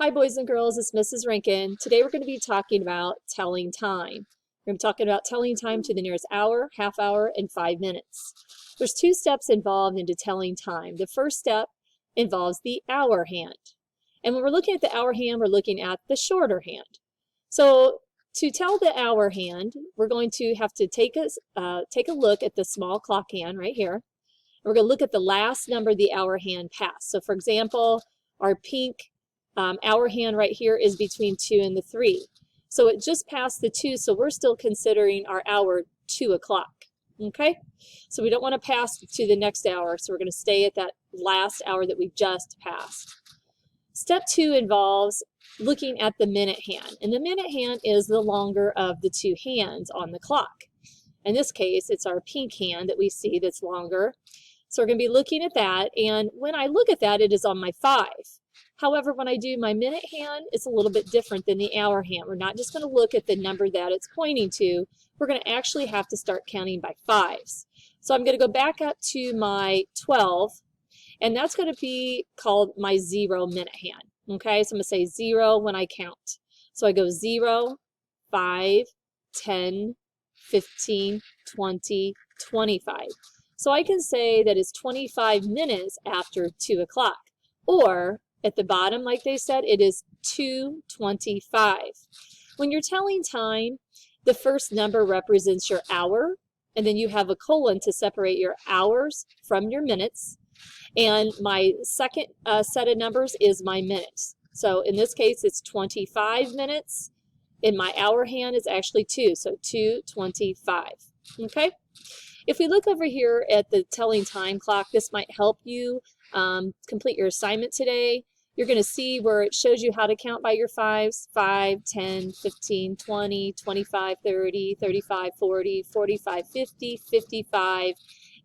Hi boys and girls, it's Mrs. Renken. Today we're going to be talking about telling time. We're going to be talking about telling time to the nearest hour, half hour, and 5 minutes. There's 2 steps involved into telling time. The first step involves the hour hand. And when we're looking at the hour hand, we're looking at the shorter hand. So to tell the hour hand, we're going to have to take a look at the small clock hand right here. We're going to look at the last number the hour hand passed. So for example, our pink hour hand right here is between 2 and the 3. So it just passed the 2, so we're still considering our hour 2 o'clock. Okay? So we don't want to pass to the next hour, so we're going to stay at that last hour that we just passed. Step 2 involves looking at the minute hand. And the minute hand is the longer of the 2 hands on the clock. In this case, it's our pink hand that we see that's longer. So we're going to be looking at that, and when I look at that, it is on my 5. However, when I do my minute hand, it's a little bit different than the hour hand. We're not just going to look at the number that it's pointing to. We're going to actually have to start counting by 5s. So I'm going to go back up to my 12, and that's going to be called my 0 minute hand. Okay, so I'm going to say 0 when I count. So I go 0, 5, 10, 15, 20, 25. So I can say that it's 25 minutes after 2 o'clock. Or at the bottom, like they said, it is 2:25. When you're telling time, the first number represents your hour, and then you have a colon to separate your hours from your minutes. And my second set of numbers is my minutes. So in this case, it's 25 minutes. In my hour hand, it's actually 2, so 2:25. Okay? If we look over here at the telling time clock, this might help you complete your assignment today. You're going to see where it shows you how to count by your 5s, 5, 10, 15, 20, 25, 30, 35, 40, 45, 50, 55,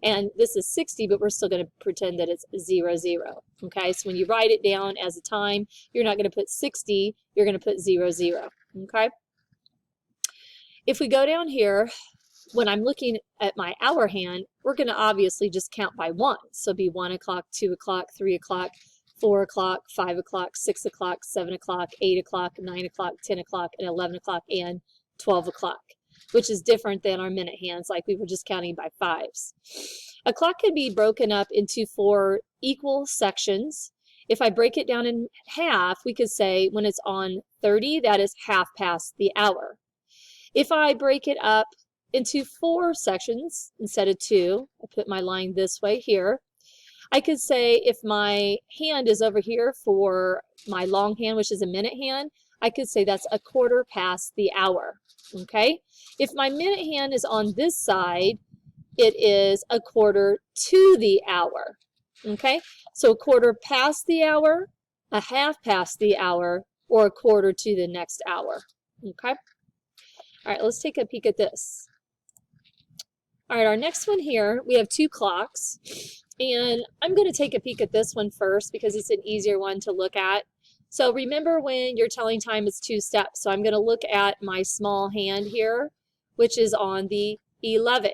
and this is 60, but we're still going to pretend that it's 0, 0. Okay, so when you write it down as a time, you're not going to put 60, you're going to put 0, 0. Okay? If we go down here, when I'm looking at my hour hand, we're going to obviously just count by 1. So it'll be 1 o'clock, 2 o'clock, 3 o'clock, 4 o'clock, 5 o'clock, 6 o'clock, 7 o'clock, 8 o'clock, 9 o'clock, 10 o'clock, and 11 o'clock, and 12 o'clock, which is different than our minute hands like we were just counting by 5s. A clock can be broken up into 4 equal sections. If I break it down in half, we could say when it's on 30, that is half past the hour. If I break it up into 4 sections instead of 2, I put my line this way here, I could say if my hand is over here for my long hand, which is a minute hand, I could say that's a quarter past the hour. Okay? If my minute hand is on this side, it is a quarter to the hour. Okay? So a quarter past the hour, a half past the hour, or a quarter to the next hour. Okay? All right, let's take a peek at this. All right, our next one here, we have 2 clocks, and I'm going to take a peek at this one first because it's an easier one to look at. So remember when you're telling time, it's 2 steps. So I'm going to look at my small hand here, which is on the 11.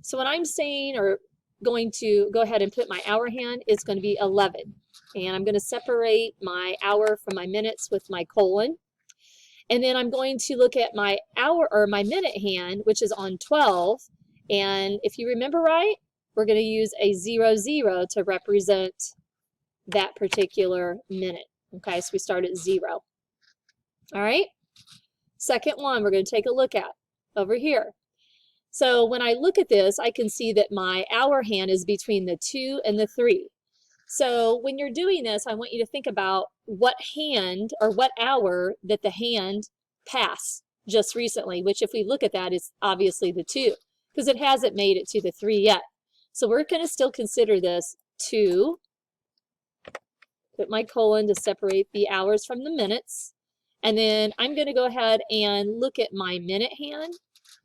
So when I'm saying or going to go ahead and put my hour hand, it's going to be 11. And I'm going to separate my hour from my minutes with my colon. And then I'm going to look at my hour or my minute hand, which is on 12. And if you remember right, we're going to use a 0, 0 to represent that particular minute. Okay, so we start at 0. All right, second one we're going to take a look at over here. So when I look at this, I can see that my hour hand is between the 2 and the 3. So when you're doing this, I want you to think about what hand or what hour that the hand passed just recently, which if we look at that is obviously the 2, because it hasn't made it to the 3 yet. So we're going to still consider this 2. Put my colon to separate the hours from the minutes. And then I'm going to go ahead and look at my minute hand.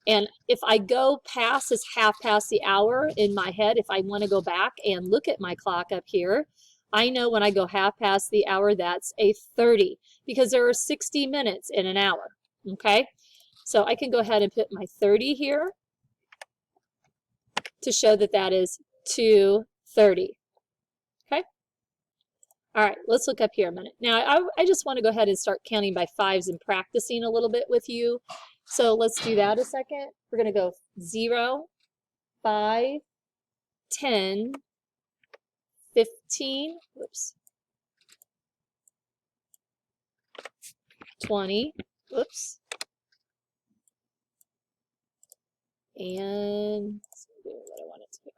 And if I go past this half past the hour in my head, if I want to go back and look at my clock up here, I know when I go half past the hour, that's a 30 because there are 60 minutes in an hour. Okay? So I can go ahead and put my 30 here to show that that is 2:30. Okay? All right, let's look up here a minute. Now, I just want to go ahead and start counting by fives and practicing a little bit with you. So let's do that a second. We're going to go 0, 5, 10, 15, whoops, 20, whoops, and let's do what I want it to be.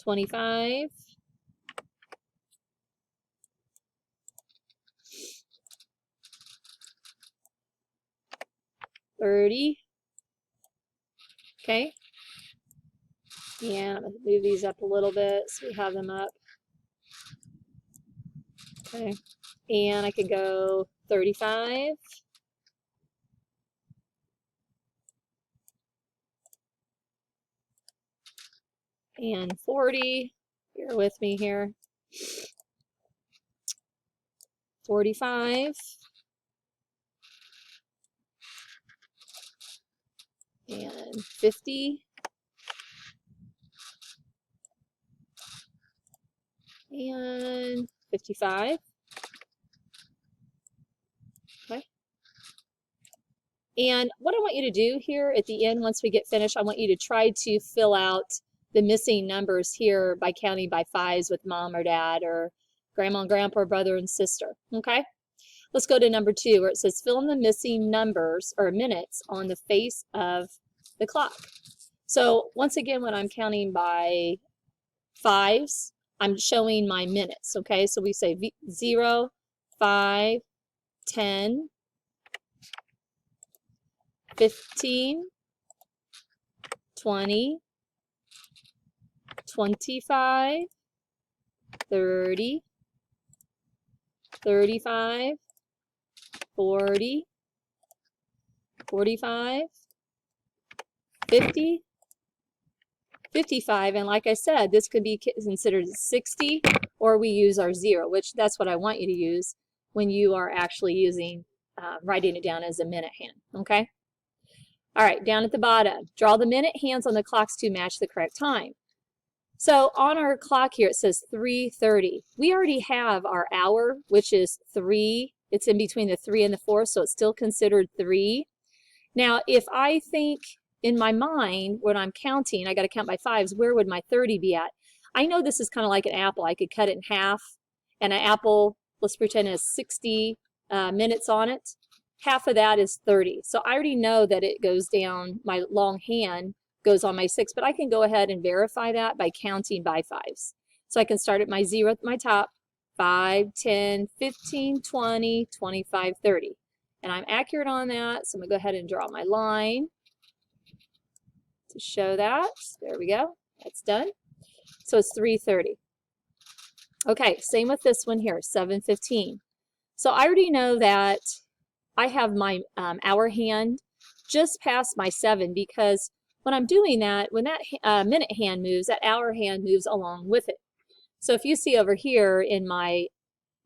25, 30, okay, and I'm going to move these up a little bit so we have them up, okay, and I can go 35, and 40, bear with me here, 45, and 50, and 55, okay. And what I want you to do here at the end, once we get finished, I want you to try to fill out the missing numbers here by counting by fives with mom or dad or grandma and grandpa or brother and sister, okay? Let's go to number 2 where it says fill in the missing numbers or minutes on the face of the clock. So once again, when I'm counting by fives, I'm showing my minutes, okay? So we say 0, 5, 10, 15, 20, 25, 30, 35, 40, 45, 50, 55, and like I said, this could be considered 60, or we use our 0, which that's what I want you to use when you are actually using, writing it down as a minute hand, okay? All right, down at the bottom, draw the minute hands on the clocks to match the correct time. So on our clock here, it says 3:30. We already have our hour, which is 3. It's in between the 3 and the 4, so it's still considered 3. Now, if I think in my mind, when I'm counting, I got to count by fives, where would my 30 be at? I know this is kind of like an apple. I could cut it in half, and an apple, let's pretend, has 60 minutes on it. Half of that is 30. So I already know that it goes down, my long hand goes on my 6, but I can go ahead and verify that by counting by fives. So I can start at my 0 at my top, 5, 10, 15, 20, 25, 30. And I'm accurate on that, so I'm going to go ahead and draw my line to show that. There we go. That's done. So it's 3:30. Okay, same with this one here, 7:15. So I already know that I have my hour hand just past my 7, because when I'm doing that, when that minute hand moves, that hour hand moves along with it. So if you see over here in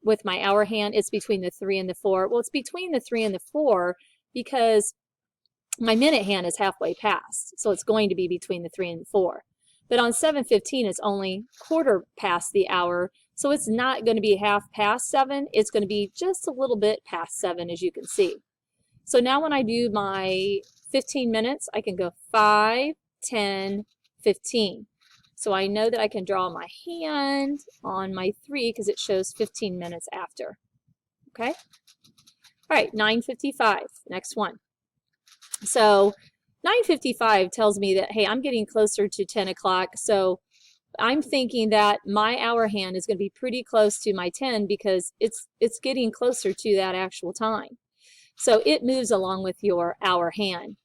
with my hour hand, it's between the 3 and the 4. Well, it's between the 3 and the 4 because my minute hand is halfway past, so it's going to be between the 3 and the 4. But on 7:15, it's only quarter past the hour, so it's not going to be half past 7. It's going to be just a little bit past 7, as you can see. So now when I do my 15 minutes, I can go 5, 10, 15. So I know that I can draw my hand on my 3 because it shows 15 minutes after. Okay? All right, 9:55, next one. So 9:55 tells me that, hey, I'm getting closer to 10 o'clock, so I'm thinking that my hour hand is going to be pretty close to my 10 because it's getting closer to that actual time. So it moves along with your hour hand.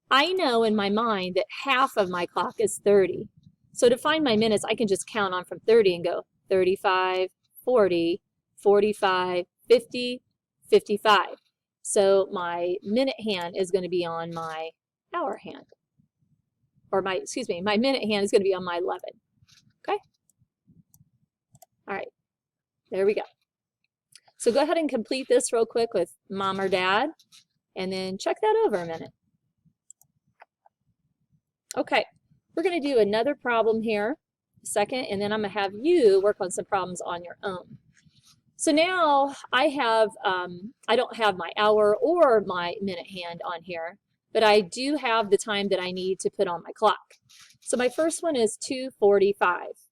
I know in my mind that half of my clock is 30. So to find my minutes, I can just count on from 30 and go 35, 40, 45, 50, 55. So my minute hand is going to be on my hour hand. Or my minute hand is going to be on my 11. Okay? All right. There we go. So go ahead and complete this real quick with mom or dad, and then check that over a minute. Okay, we're going to do another problem here. second, and then I'm going to have you work on some problems on your own. So now I have, I don't have my hour or my minute hand on here, but I do have the time that I need to put on my clock. So my first one is 2:45.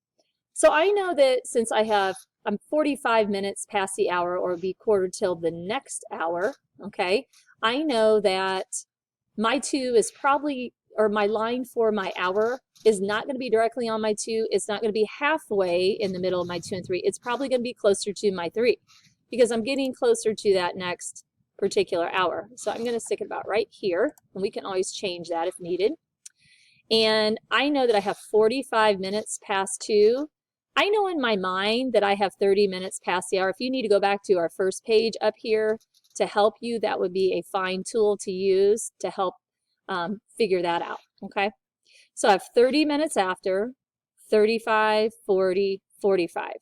So I know that since I'm 45 minutes past the hour, or be quarter till the next hour, okay, I know that my 2 is probably, or my line for my hour is not going to be directly on my 2. It's not going to be halfway in the middle of my 2 and 3. It's probably going to be closer to my 3 because I'm getting closer to that next particular hour. So I'm going to stick it about right here, and we can always change that if needed. And I know that I have 45 minutes past 2. I know in my mind that I have 30 minutes past the hour. If you need to go back to our first page up here to help you, that would be a fine tool to use to help figure that out, okay? So I have 30 minutes after, 35, 40, 45.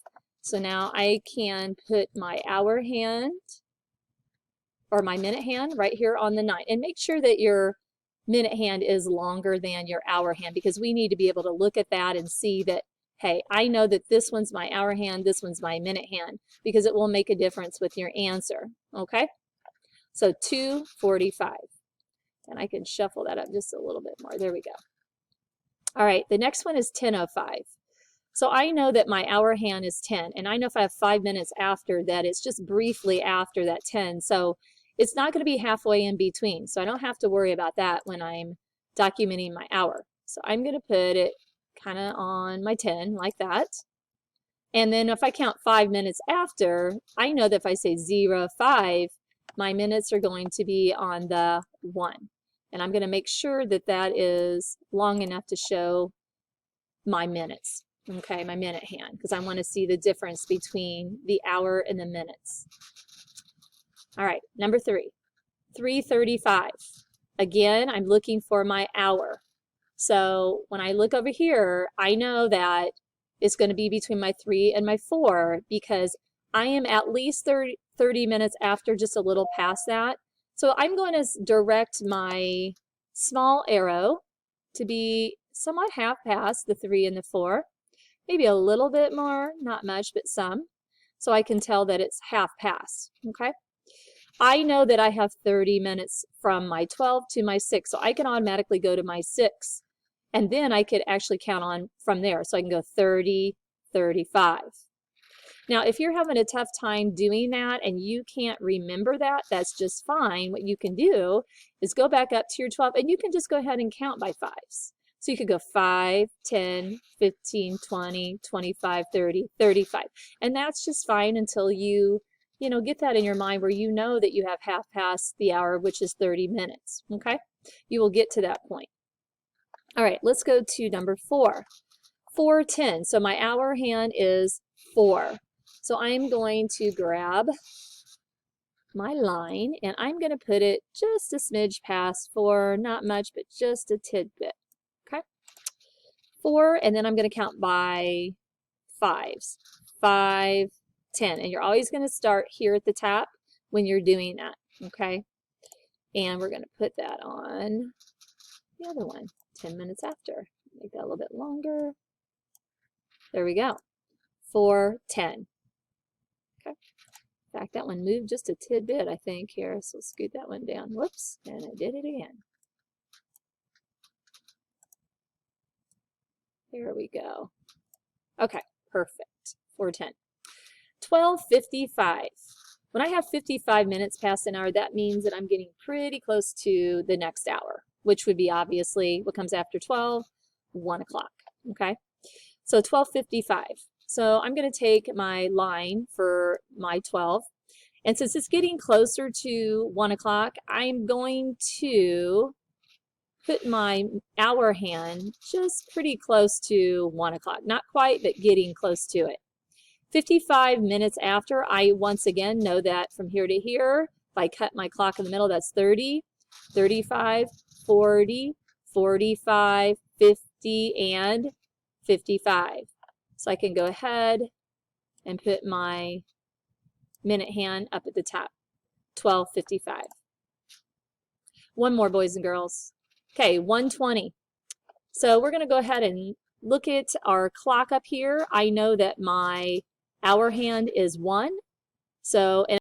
So now I can put my hour hand or my minute hand right here on the 9. And make sure that your minute hand is longer than your hour hand, because we need to be able to look at that and see that, hey, I know that this one's my hour hand, this one's my minute hand, because it will make a difference with your answer, okay? So 2:45. And I can shuffle that up just a little bit more. There we go. All right, the next one is 10:05. So I know that my hour hand is 10, and I know if I have 5 minutes after that, it's just briefly after that 10. So it's not going to be halfway in between. So I don't have to worry about that when I'm documenting my hour. So I'm going to put it kind of on my 10 like that. And then if I count 5 minutes after, I know that if I say 0:05, my minutes are going to be on the 1. And I'm going to make sure that that is long enough to show my minutes, okay, my minute hand, because I want to see the difference between the hour and the minutes. All right, number 3, 3:35. Again, I'm looking for my hour. So when I look over here, I know that it's going to be between my 3 and my 4 because I am at least 30 minutes after, just a little past that. So I'm going to direct my small arrow to be somewhat half past the 3 and the 4, maybe a little bit more, not much, but some, so I can tell that it's half past, okay? I know that I have 30 minutes from my 12 to my 6, so I can automatically go to my 6, and then I could actually count on from there. So I can go 30, 35. Now, if you're having a tough time doing that and you can't remember that, that's just fine. What you can do is go back up to your 12, and you can just go ahead and count by 5s. So you could go 5, 10, 15, 20, 25, 30, 35. And that's just fine until you get that in your mind where you know that you have half past the hour, which is 30 minutes, okay? You will get to that point. All right, let's go to number 4, 4:10. So my hour hand is 4. So I'm going to grab my line, and I'm going to put it just a smidge past 4, not much, but just a tidbit, okay? 4, and then I'm going to count by 5s, 5, 10, and you're always going to start here at the top when you're doing that, okay? And we're going to put that on the other one, 10 minutes after. Make that a little bit longer. There we go, 4:10. Okay. In fact, that one moved just a tidbit, I think, here, so scoot that one down. Whoops, and I did it again. There we go. Okay, perfect, 4:10. 12:55. When I have 55 minutes past an hour, that means that I'm getting pretty close to the next hour, which would be obviously what comes after 12, 1 o'clock, okay? So 12:55. So I'm going to take my line for my 12, and since it's getting closer to 1 o'clock, I'm going to put my hour hand just pretty close to 1 o'clock. Not quite, but getting close to it. 55 minutes after, I once again know that from here to here, if I cut my clock in the middle, that's 30, 35, 40, 45, 50, and 55. So I can go ahead and put my minute hand up at the top, 12:55. One more, boys and girls. Okay, 1:20. So we're going to go ahead and look at our clock up here. I know that my hour hand is 1. So, and